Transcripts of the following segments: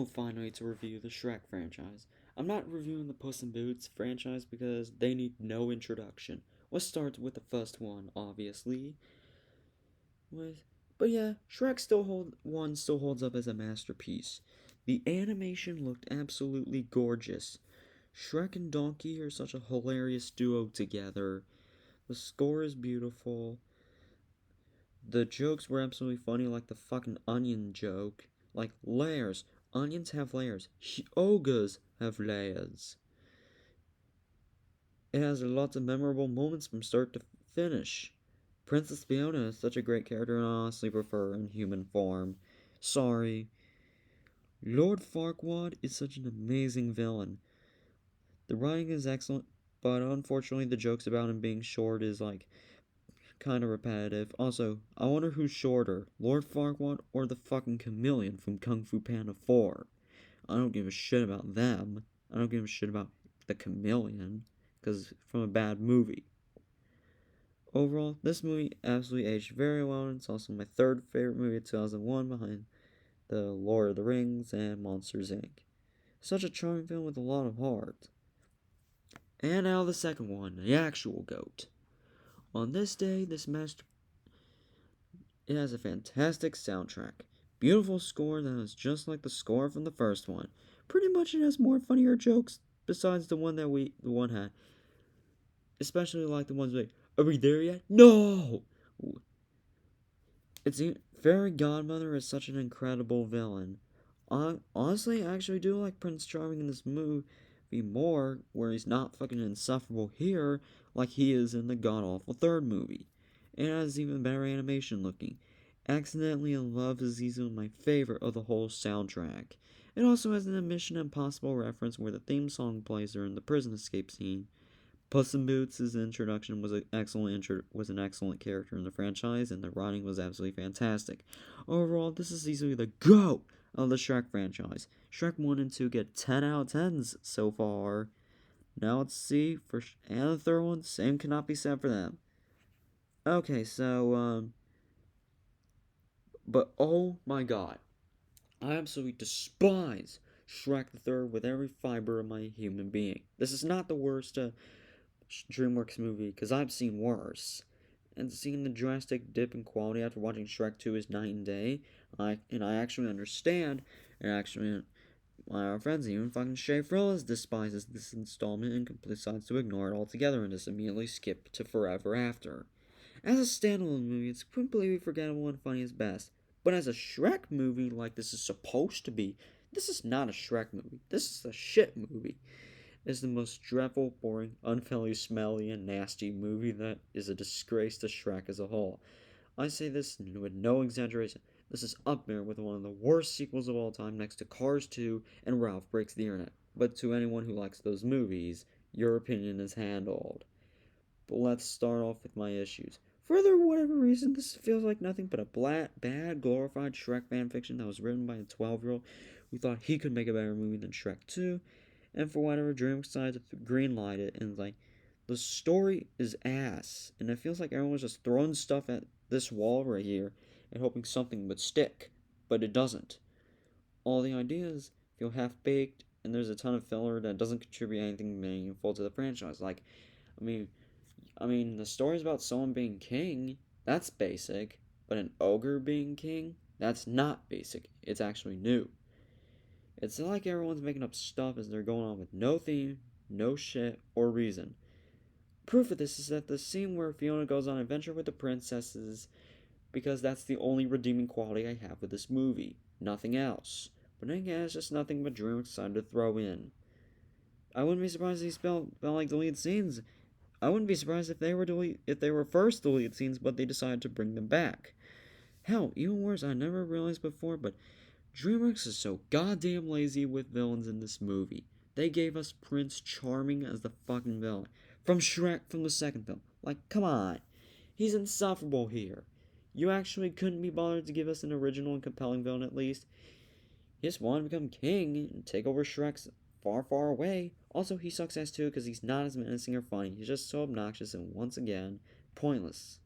So, finally, to review the Shrek franchise. I'm not reviewing the Puss in Boots franchise because they need no introduction. Let's start with the first one, obviously. With, but yeah, Shrek still holds up as a masterpiece. The animation looked absolutely gorgeous. Shrek and Donkey are such a hilarious duo together. The score is beautiful. The jokes were absolutely funny, like the fucking onion joke. Like, layers. Onions have layers. Ogres have layers. It has lots of memorable moments from start to finish. Princess Fiona is such a great character, and I honestly prefer her in human form. Sorry. Lord Farquaad is such an amazing villain. The writing is excellent, but unfortunately the jokes about him being short is like kind of repetitive. Also, I wonder who's shorter, Lord Farquaad or the fucking chameleon from Kung Fu Panda 4. I don't give a shit about them. I don't give a shit about the chameleon, because from a bad movie. Overall, this movie absolutely aged very well, and it's also my third favorite movie of 2001 behind The Lord of the Rings and Monsters Inc. Such a charming film with a lot of heart. And now the second one, the actual GOAT. On this day, it has a fantastic soundtrack. Beautiful score that is just like the score from the first one. Pretty much it has more funnier jokes besides the one had. Especially like the ones like, are we there yet? No! Fairy Godmother is such an incredible villain. Honestly, I actually do like Prince Charming in this movie more, where he's not fucking insufferable here, like he is in the god awful third movie. It has even better animation looking. Accidentally in Love is easily my favorite of the whole soundtrack. It also has an Mission Impossible reference where the theme song plays during the prison escape scene. Puss in Boots' introduction was an excellent character in the franchise, and the writing was absolutely fantastic. Overall, this is easily the GOAT of the Shrek franchise. Shrek 1 and 2 get 10 out of 10s so far. Now let's see, and the third one, same cannot be said for them. Okay, but oh my god, I absolutely despise Shrek the Third with every fiber of my human being. This is not the worst DreamWorks movie, because I've seen worse. And seeing the drastic dip in quality after watching Shrek 2 is night and day. I actually understand, and actually, my friends, even fucking Shay Frillis despises this installment and decides to ignore it altogether and just immediately skip to Forever After. As a standalone movie, it's completely forgettable and funny as best. But as a Shrek movie, like this is supposed to be, this is not a Shrek movie. This is a shit movie. It's the most dreadful, boring, unfairly smelly, and nasty movie that is a disgrace to Shrek as a whole. I say this with no exaggeration. This is up there with one of the worst sequels of all time next to Cars 2 and Ralph Breaks the Internet. But to anyone who likes those movies, your opinion is handled. But let's start off with my issues. For whatever reason, this feels like nothing but a bad, glorified Shrek fanfiction that was written by a 12-year-old who thought he could make a better movie than Shrek 2, and for whatever DreamWorks decided to greenlight it, and like, the story is ass, and it feels like everyone's just throwing stuff at this wall right here and hoping something would stick, but it doesn't. All the ideas feel half-baked, and there's a ton of filler that doesn't contribute anything meaningful to the franchise. Like, I mean, the story's about someone being king. That's basic. But an ogre being king? That's not basic. It's actually new. It's not like everyone's making up stuff as they're going on with no theme, no shit, or reason. Proof of this is that the scene where Fiona goes on an adventure with the princesses, because that's the only redeeming quality I have with this movie. Nothing else. But then again, it's just nothing but DreamWorks decided to throw in. I wouldn't be surprised if these felt like deleted scenes. I wouldn't be surprised if they were first deleted scenes, but they decided to bring them back. Hell, even worse, I never realized before, but DreamWorks is so goddamn lazy with villains in this movie. They gave us Prince Charming as the fucking villain. From Shrek from the second film. Like, come on. He's insufferable here. You actually couldn't be bothered to give us an original and compelling villain at least. He just wanted to become king and take over Shrek's far, far away. Also, he sucks ass too because he's not as menacing or funny. He's just so obnoxious and, once again, pointless.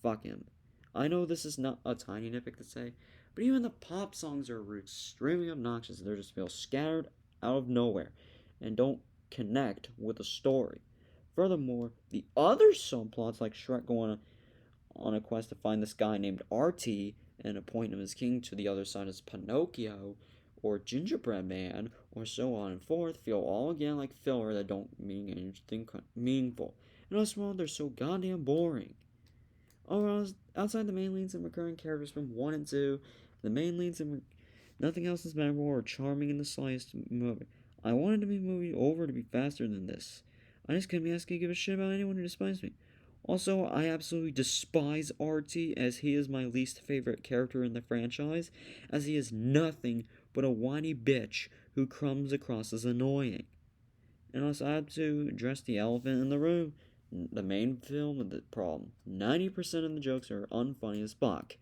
Fuck him. I know this is not a tiny nitpick to say, But even the pop songs are extremely obnoxious. They just feel scattered out of nowhere and don't connect with the story. Furthermore, the other subplots, like Shrek going on a quest to find this guy named RT and appoint him as king to the other side as Pinocchio or Gingerbread Man or so on and forth, feel all again like filler that don't mean anything meaningful. And also, they're so goddamn boring. Overall, outside the main leads and recurring characters from 1 and 2, the main leads and nothing else is memorable or charming in the slightest movie. I wanted the movie over to be faster than this. I just couldn't be asked to give a shit about anyone who despised me. Also, I absolutely despise Artie, as he is my least favorite character in the franchise, as he is nothing but a whiny bitch who comes across as annoying. And also, I have to address the elephant in the room. The main film with the problem. 90% of the jokes are unfunny as fuck.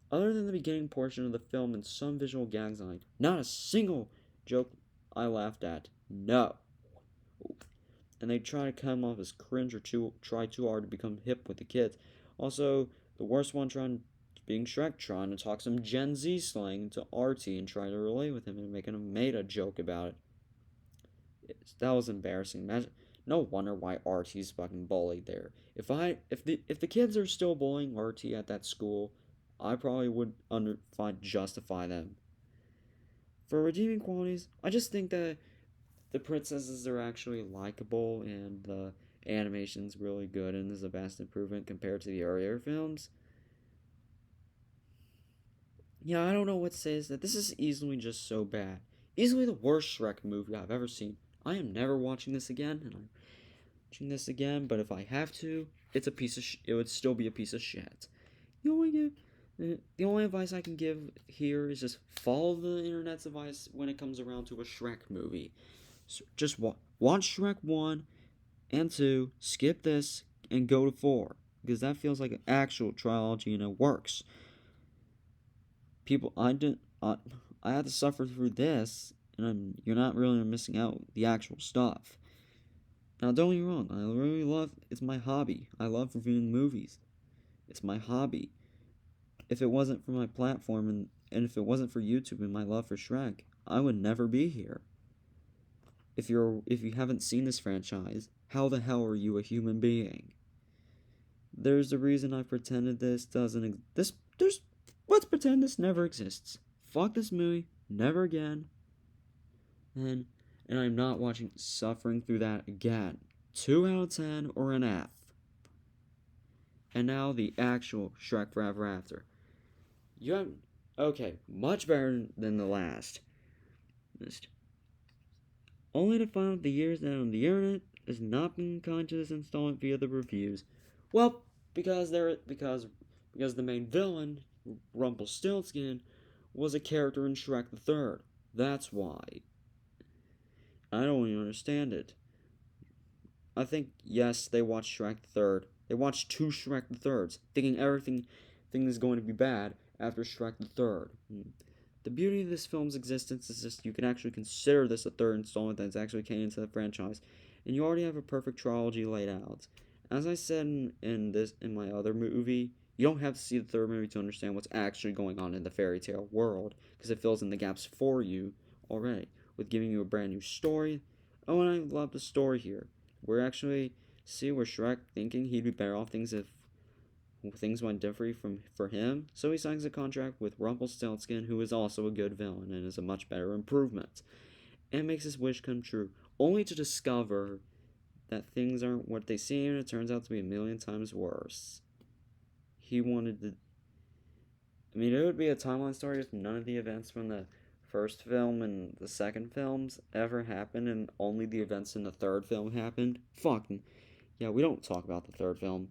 Other than the beginning portion of the film and some visual gags on it, not a single joke I laughed at. No. And they try to come off as cringe or try too hard to become hip with the kids. Also, the worst one being Shrek, trying to talk some Gen Z slang to Artie and try to relate with him and making a meta joke about it. That was embarrassing. Imagine, no wonder why Artie's fucking bullied there. If the kids are still bullying Artie at that school, I probably would justify them. For redeeming qualities, I just think that the princesses are actually likable and the animation's really good and is a vast improvement compared to the earlier films. Yeah, I don't know what says that this is easily just so bad. Easily the worst Shrek movie I've ever seen. I am never watching this again, and I'm watching this again, but if I have to, it would still be a piece of shit. The only advice I can give here is just follow the internet's advice when it comes around to a Shrek movie. So just watch Shrek 1 and 2, skip this, and go to 4. Because that feels like an actual trilogy and it works. I had to suffer through this, and you're not really missing out the actual stuff. Now, don't get me wrong, it's my hobby. I love reviewing movies. It's my hobby. If it wasn't for my platform and if it wasn't for YouTube and my love for Shrek, I would never be here. If you haven't seen this franchise, how the hell are you a human being? There's a reason I pretended this doesn't let's pretend this never exists. Fuck this movie, never again. And I'm not suffering through that again. 2 out of 10 or an F. And now the actual Shrek Forever After. Okay, much better than the last. Only to find out the years that on the internet has not been kind to this installment via the reviews. Well, because the main villain, Rumpelstiltskin, was a character in Shrek the Third. That's why. I don't even understand it. I think, yes, they watched Shrek the Third. They watched 2 Shrek the Thirds, thinking everything is going to be bad after Shrek the Third. The beauty of this film's existence is just you can actually consider this a third installment that's actually came into the franchise, and you already have a perfect trilogy laid out. As I said in my other movie, you don't have to see the third movie to understand what's actually going on in the fairy tale world, because it fills in the gaps for you already, with giving you a brand new story. Oh, and I love the story here. We're actually see where Shrek thinking he'd be better off things if things went differently for him, so he signs a contract with Rumpelstiltskin, who is also a good villain and is a much better improvement, and makes his wish come true, only to discover that things aren't what they seem, and it turns out to be a million times worse. He wanted to... it would be a timeline story if none of the events from the first film and the second films ever happened, and only the events in the third film happened. Fucking... Yeah, we don't talk about the third film.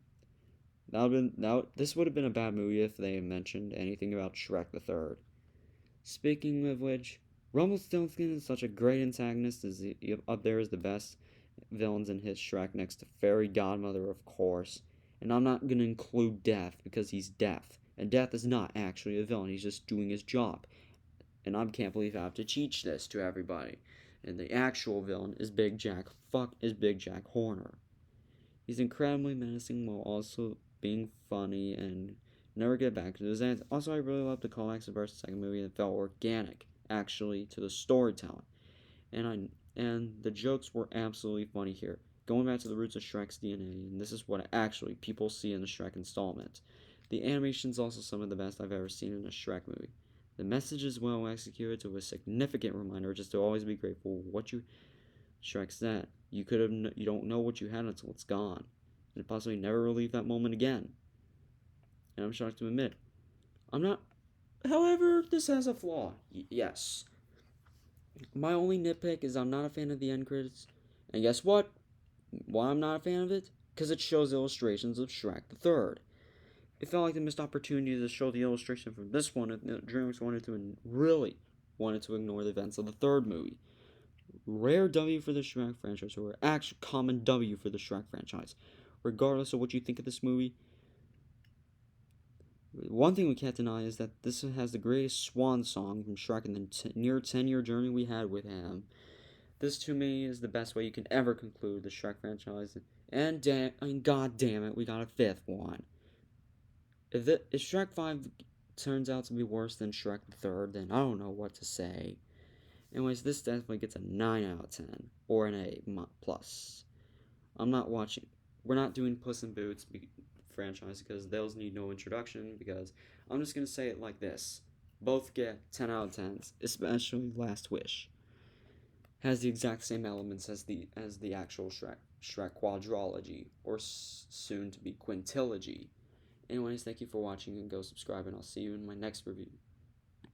This would have been a bad movie if they mentioned anything about Shrek the Third. Speaking of which, Rumpelstiltskin is such a great antagonist, up there as the best villains in his Shrek, next to Fairy Godmother, of course. And I'm not going to include Death, because he's Death. And Death is not actually a villain, he's just doing his job. And I can't believe I have to teach this to everybody. And the actual villain is Big Jack Horner. He's incredibly menacing while also being funny and never get back to this. And also, I really love the callbacks of the second movie. It felt organic, actually, to the storytelling, and the jokes were absolutely funny here. Going back to the roots of Shrek's DNA, and this is what actually people see in the Shrek installment. The animation is also some of the best I've ever seen in a Shrek movie. The message is well executed to a significant reminder just to always be grateful for what you Shrek said. You don't know what you had until it's gone, and possibly never relive that moment again. And I'm shocked to admit, I'm not. However, this has a flaw. Yes, my only nitpick is I'm not a fan of the end credits, and guess what? Why I'm not a fan of it? Because it shows illustrations of Shrek the Third. It felt like the missed opportunity to show the illustration from this one, and DreamWorks really wanted to ignore the events of the third movie. Rare W for the Shrek franchise, or actual common W for the Shrek franchise. Regardless of what you think of this movie, one thing we can't deny is that this has the greatest swan song from Shrek in the near 10-year journey we had with him. This, to me, is the best way you can ever conclude the Shrek franchise. And god damn it, we got a fifth one. If Shrek 5 turns out to be worse than Shrek the Third, then I don't know what to say. Anyways, this definitely gets a 9 out of 10, or an A+. I'm not watching. We're not doing Puss in Boots franchise because those need no introduction, because I'm just going to say it like this. Both get 10 out of 10s, especially Last Wish. Has the exact same elements as the actual Shrek quadrology, or soon to be quintilogy. Anyways, thank you for watching, and go subscribe, and I'll see you in my next review.